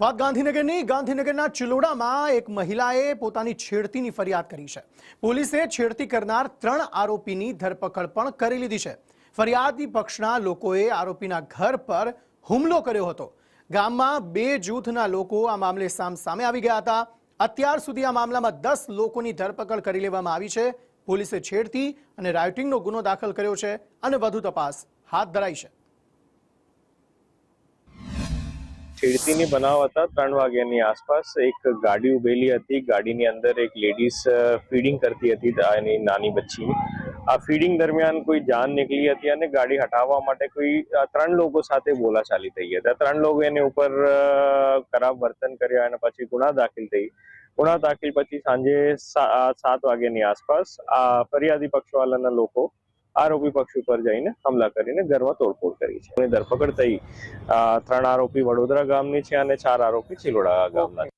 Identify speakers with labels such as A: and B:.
A: વાત ગાંધીનગરના ચિલોડામાં એક મહિલાએ પોતાની છેડતીની ફરિયાદ કરી છે। પોલીસે છેડતી કરનાર 3 આરોપીની ધરપકડ પણ કરી લીધી છે। ફરિયાદી પક્ષના લોકોએ આરોપીના ઘર પર હુમલો કર્યો હતો। ગામમાં 2 જૂથના લોકો આ મામલે સામે આવી ગયા હતા। અત્યાર સુધી આ મામલામાં 10 લોકોની ધરપકડ કરી લેવામાં આવી છે। પોલીસે છેડતી અને રાયોટિંગનો ગુનો દાખલ કર્યો છે અને વધુ તપાસ હાથ ધરાઈ છે।
B: छेड़तीनी बनाव था 3 वाग्यानी आसपास एक गाड़ी उभेली थी। गाड़ी अंदर एक लेडीज फीडिंग करती थी एनी नानी बच्ची। आ फीडिंग दरमियान कोई जान निकली थी और गाड़ी हटावा माटे कोई 3 लोगों साथे बोलाचाली थई है। 3 लोग एने ऊपर खराब वर्तन कर्या अने पछी गुना दाखिल थई। गुना दाखिल पछी सांजे 7 वाग्यानी आसपास आ फरियादी पक्षवालाना लोको आरोपी पक्ष पर जईने हमला करीने घरमां तोड़फोड़ करी छे। धरपकड़ थई 3 आरोपी वडोदरा गामनी छे अने 4 आरोपी चिलोड़ा गामना छे।